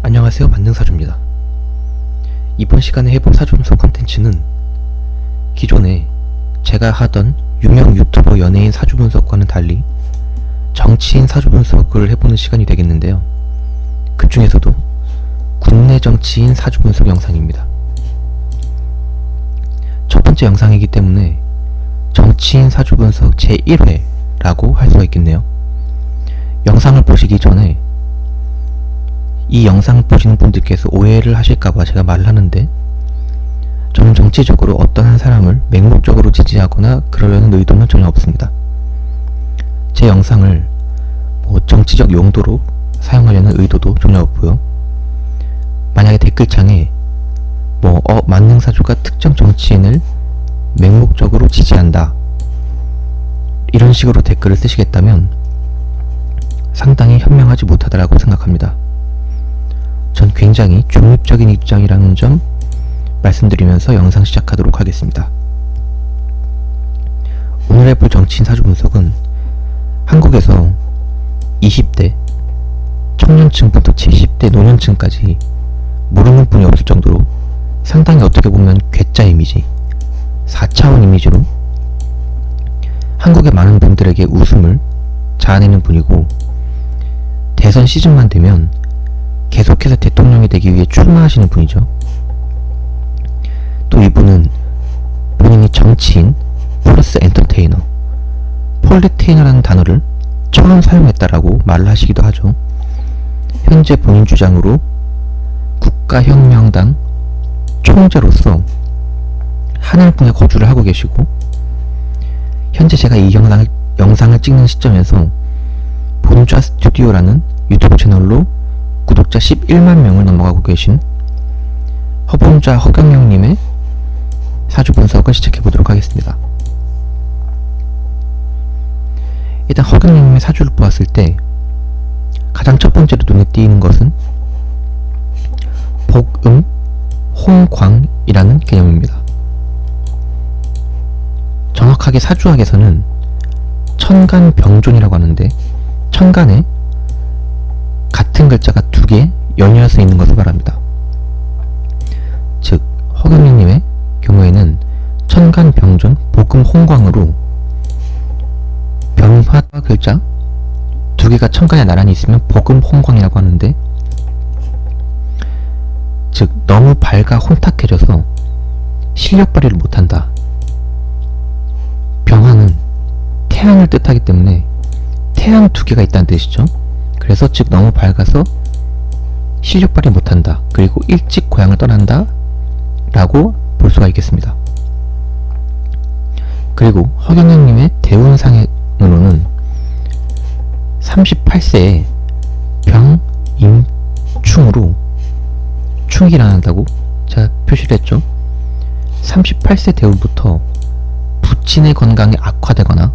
안녕하세요, 만능사주입니다. 이번 시간에 해볼 사주분석 컨텐츠는 기존에 제가 하던 유명 유튜버 연예인 사주분석과는 달리 정치인 사주분석을 해보는 시간이 되겠는데요. 그 중에서도 국내 정치인 사주분석 영상입니다. 첫 번째 영상이기 때문에 정치인 사주분석 제1회라고 할 수가 있겠네요. 영상을 보시기 전에 이 영상을 보시는 분들께서 오해를 하실까봐 제가 말을 하는데, 저는 정치적으로 어떤 한 사람을 맹목적으로 지지하거나 그러려는 의도는 전혀 없습니다. 제 영상을 정치적 용도로 사용하려는 의도도 전혀 없고요. 만약에 댓글창에 만능사주가 특정 정치인을 맹목적으로 지지한다, 이런 식으로 댓글을 쓰시겠다면 상당히 현명하지 못하다라고 생각합니다. 전 굉장히 중립적인 입장이라는 점 말씀드리면서 영상 시작하도록 하겠습니다. 오늘 해볼 정치인 사주 분석은 한국에서 20대 청년층부터 70대 노년층까지 모르는 분이 없을 정도로 상당히 어떻게 보면 괴짜 이미지, 4차원 이미지로 한국의 많은 분들에게 웃음을 자아내는 분이고, 대선 시즌만 되면 계속해서 대통령이 되기 위해 출마하시는 분이죠. 또 이분은 본인이 정치인 플러스 엔터테이너, 폴리테이너라는 단어를 처음 사용했다라고 말을 하시기도 하죠. 현재 본인 주장으로 국가혁명당 총재로서 하늘궁에 거주를 하고 계시고, 현재 제가 이 영상을 찍는 시점에서 본좌 스튜디오라는 유튜브 채널로 구독자 11만 명을 넘어가고 계신 허본좌 허경영님의 사주 분석을 시작해보도록 하겠습니다. 일단 허경영님의 사주를 보았을 때 가장 첫 번째로 눈에 띄는 것은 복음, 홍광이라는 개념입니다. 정확하게 사주학에서는 천간병존이라고 하는데, 천간에 같은 글자가 두 개 연이어서 있는 것을 말합니다. 즉 허경영님의 경우에는 천간병존, 복음, 홍광으로 병화 글자 두 개가 천간에 나란히 있으면 복음, 홍광이라고 하는데, 즉 너무 밝아 혼탁해져서 실력 발휘를 못한다. 병화는 태양을 뜻하기 때문에 태양 두 개가 있다는 뜻이죠. 그래서 즉 너무 밝아서 실력 발휘 못한다, 그리고 일찍 고향을 떠난다 라고 볼 수가 있겠습니다. 그리고 허경영님의 대운상으로는 38세에 병임충으로 충이 일어난다고 제가 표시를 했죠. 38세 대운부터 부친의 건강이 악화되거나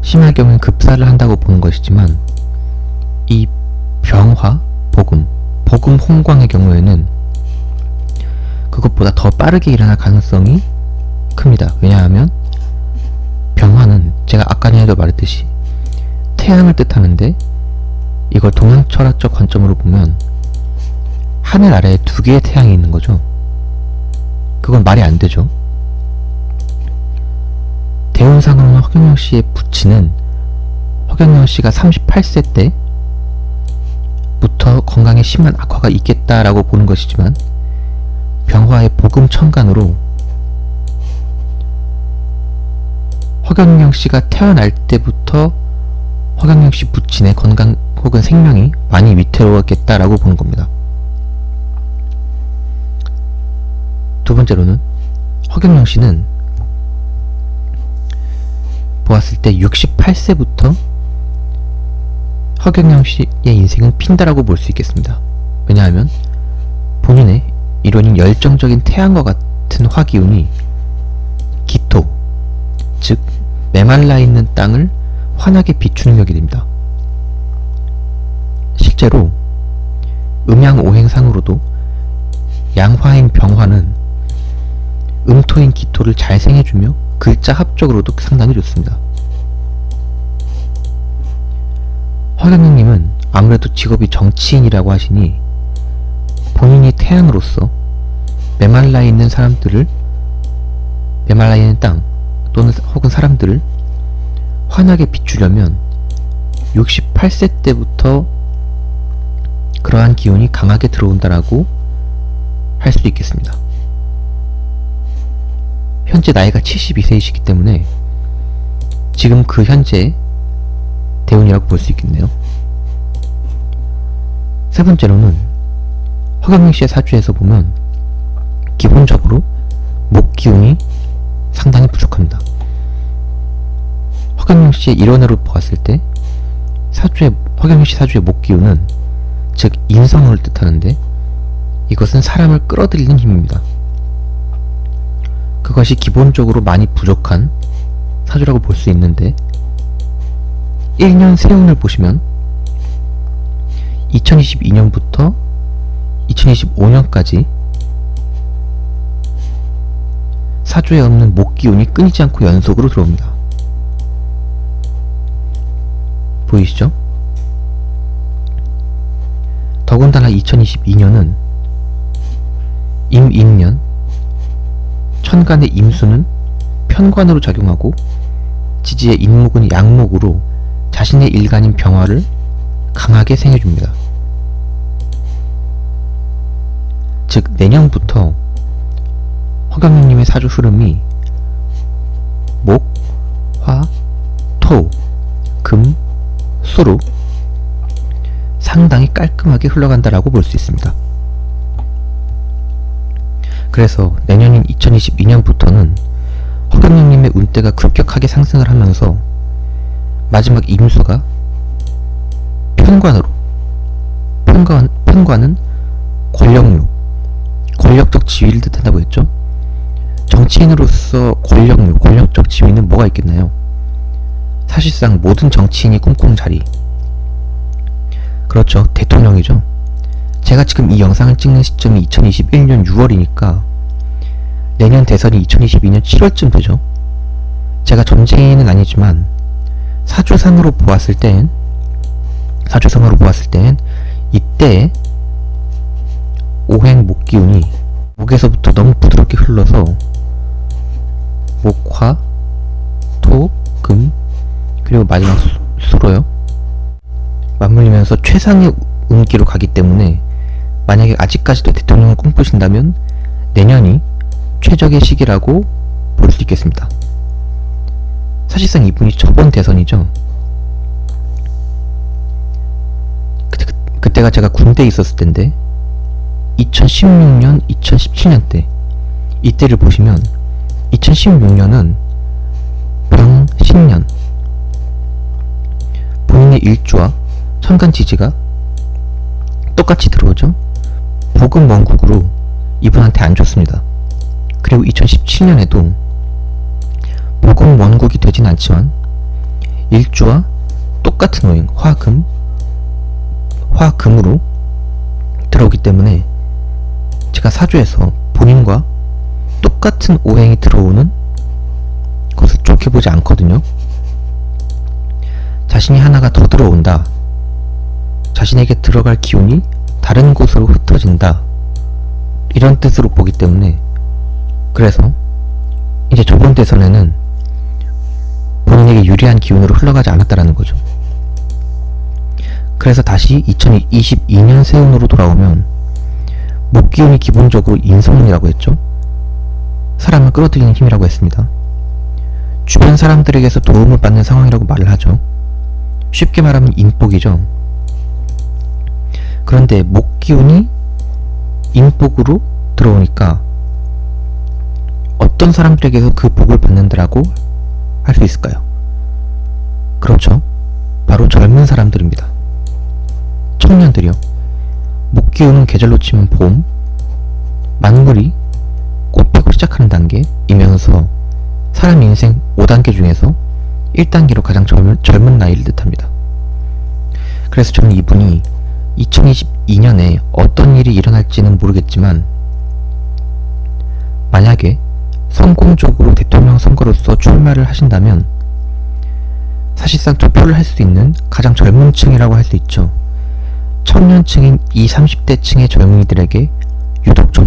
심할 경우엔 급사를 한다고 보는 것이지만, 이 병화, 복음, 홍광의 경우에는 그것보다 더 빠르게 일어날 가능성이 큽니다. 왜냐하면 병화는 제가 아까 전에도 말했듯이 태양을 뜻하는데, 이걸 동양 철학적 관점으로 보면 하늘 아래에 두 개의 태양이 있는 거죠. 그건 말이 안 되죠. 대운상으로는 허경영 씨의 부친은 허경영 씨가 38세 때부터 건강에 심한 악화가 있겠다라고 보는 것이지만, 병화의 복음 천간으로 허경영 씨가 태어날 때부터 허경영 씨 부친의 건강 혹은 생명이 많이 위태로웠겠다라고 보는 겁니다. 두 번째로는 허경영 씨는 보았을 때 68세부터 허경영 씨의 인생은 핀다라고 볼 수 있겠습니다. 왜냐하면 본인의 이론인 열정적인 태양과 같은 화기운이 기토, 즉 메말라 있는 땅을 환하게 비추는 격이 됩니다. 실제로 음양오행상으로도 양화인 병화는 음토인 기토를 잘 생해주며 글자 합적으로도 상당히 좋습니다. 허경영님은 아무래도 직업이 정치인이라고 하시니 본인이 태양으로서 메말라 있는 땅 또는 혹은 사람들을 환하게 비추려면 68세 때부터 그러한 기운이 강하게 들어온다라고 할 수 있겠습니다. 현재 나이가 72세이시기 때문에 지금 그 현재 대운이라고 볼 수 있겠네요. 세 번째로는 허경영 씨의 사주에서 보면 기본적으로 목 기운이 상당히 부족합니다. 허경영 씨의 일원으로 보았을 때 허경영 씨 사주의 목 기운은 즉 인성을 뜻하는데 이것은 사람을 끌어들이는 힘입니다. 그것이 기본적으로 많이 부족한 사주라고 볼 수 있는데 1년 세운을 보시면 2022년부터 2025년까지 사주에 없는 목기운이 끊이지 않고 연속으로 들어옵니다. 보이시죠? 더군다나 2022년은 임인년, 천간의 임수는 편관으로 작용하고 지지의 인목은 양목으로 자신의 일간인 병화를 강하게 생해줍니다. 즉 내년부터 허경영님의 사주 흐름이 목, 화, 토, 금, 수로 상당히 깔끔하게 흘러간다라고 볼 수 있습니다. 그래서 내년인 2022년부터는 허경영님의 운대가 급격하게 상승을 하면서 마지막 임수가 편관으로 편관은 권력욕, 권력적 지위를 뜻한다고 했죠. 정치인으로서 권력욕, 권력적 지위는 뭐가 있겠나요? 사실상 모든 정치인이 꿈꾸는 자리, 그렇죠. 대통령이죠. 제가 지금 이 영상을 찍는 시점이 2021년 6월이니까 내년 대선이 2022년 7월쯤 되죠. 제가 점쟁이는 아니지만 사주상으로 보았을 땐 이때 오행 목기운이 목에서부터 너무 부드럽게 흘러서 목화, 토, 금, 그리고 마지막 수로요. 맞물리면서 최상의 운기로 가기 때문에 만약에 아직까지도 대통령을 꿈꾸신다면 내년이 최적의 시기라고 볼 수 있겠습니다. 사실상 이분이 저번 대선이죠. 그때가 제가 군대에 있었을 때인데 2016년, 2017년 때 이때를 보시면 2016년은 병신년, 본인의 일주와 천간 지지가 똑같이 들어오죠. 복음 원국으로 이분한테 안 좋습니다. 그리고 2017년에도 복음 원국이 되진 않지만 일주와 똑같은 오행 화금으로 들어오기 때문에 제가 사주에서 본인과 똑같은 오행이 들어오는 것을 좋게 보지 않거든요. 자신이 하나가 더 들어온다, 자신에게 들어갈 기운이 다른 곳으로 흩어진다, 이런 뜻으로 보기 때문에, 그래서 이제 저번 대선에는 본인에게 유리한 기운으로 흘러가지 않았다라는 거죠. 그래서 다시 2022년 세운으로 돌아오면 목기운이 기본적으로 인성운이라고 했죠. 사람을 끌어들이는 힘이라고 했습니다. 주변 사람들에게서 도움을 받는 상황이라고 말을 하죠. 쉽게 말하면 인복이죠. 그런데 목기운이 인복으로 들어오니까 어떤 사람들에게서 그 복을 받는다라고 할 수 있을까요? 그렇죠. 바로 젊은 사람들입니다. 청년들이요. 목기운은 계절로 치면 봄, 만물이 꽃 피고 시작하는 단계이면서 사람 인생 5단계 중에서 1단계로 가장 젊은 나이를 뜻합니다. 그래서 저는 이분이 2022년에 어떤 일이 일어날지는 모르겠지만 만약에 성공적으로 대통령 선거로서 출마를 하신다면 사실상 투표를 할 수 있는 가장 젊은 층이라고 할 수 있죠. 청년층인 20, 30대 층의 젊은이들에게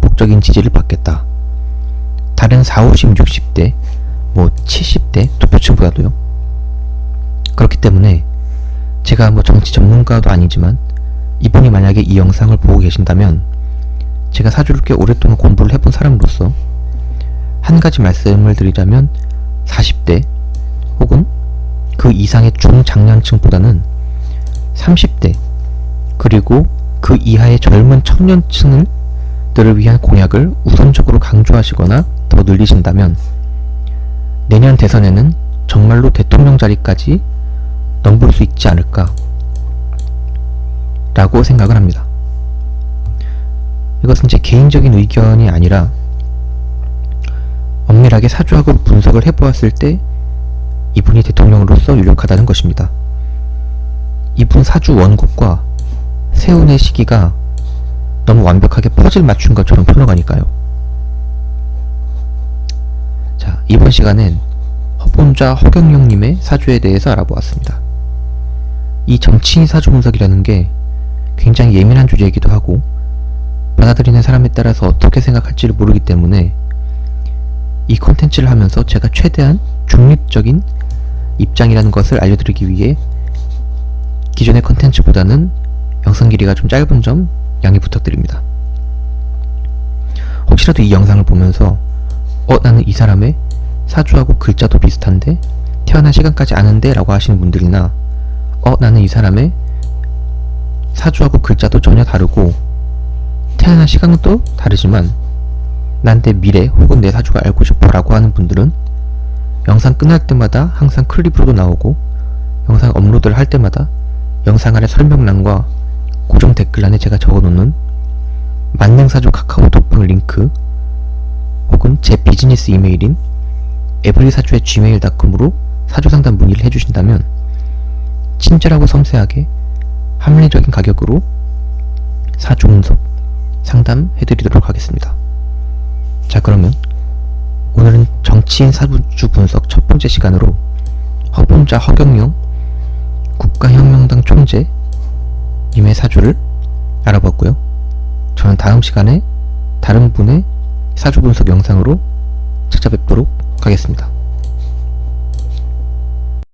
전폭적인 지지를 받겠다. 다른 40, 50, 60대, 70대 투표층보다도요. 그렇기 때문에 제가 정치 전문가도 아니지만 이분이 만약에 이 영상을 보고 계신다면 제가 사주를 꽤 오랫동안 공부를 해본 사람으로서 한 가지 말씀을 드리자면 40대 혹은 그 이상의 중장년층보다는 30대 그리고 그 이하의 젊은 청년층들을 위한 공약을 우선적으로 강조하시거나 더 늘리신다면 내년 대선에는 정말로 대통령 자리까지 넘볼 수 있지 않을까 라고 생각을 합니다. 이것은 제 개인적인 의견이 아니라 엄밀하게 사주하고 분석을 해보았을 때 이분이 대통령으로서 유력하다는 것입니다. 이분 사주 원곡과 세운의 시기가 너무 완벽하게 퍼즐 맞춘 것처럼 흘러가니까요. 자, 이번 시간엔 허본좌 허경영님의 사주에 대해서 알아보았습니다. 이 정치인 사주 분석이라는 게 굉장히 예민한 주제이기도 하고 받아들이는 사람에 따라서 어떻게 생각할지를 모르기 때문에 이 콘텐츠를 하면서 제가 최대한 중립적인 입장이라는 것을 알려드리기 위해 기존의 콘텐츠보다는 영상 길이가 좀 짧은 점 양해 부탁드립니다. 혹시라도 이 영상을 보면서 나는 이 사람의 사주하고 글자도 비슷한데 태어난 시간까지 아는데 라고 하시는 분들이나 나는 이 사람의 사주하고 글자도 전혀 다르고 태어난 시간도 다르지만 난 내 미래 혹은 내 사주가 알고 싶어 라고 하는 분들은 영상 끝날 때마다 항상 클립으로도 나오고 영상 업로드를 할 때마다 영상 아래 설명란과 고정 댓글란에 제가 적어놓는 만능사주 카카오톡방 링크 혹은 제 비즈니스 이메일인 에브리사주의 gmail.com으로 사주상담 문의를 해주신다면 친절하고 섬세하게 합리적인 가격으로 사주 분석 상담해드리도록 하겠습니다. 자, 그러면 오늘은 정치인 사주 분석 첫 번째 시간으로 허본좌 허경영 국가혁명당 총재 님의 사주를 알아봤고요. 저는 다음 시간에 다른 분의 사주 분석 영상으로 찾아뵙도록 하겠습니다.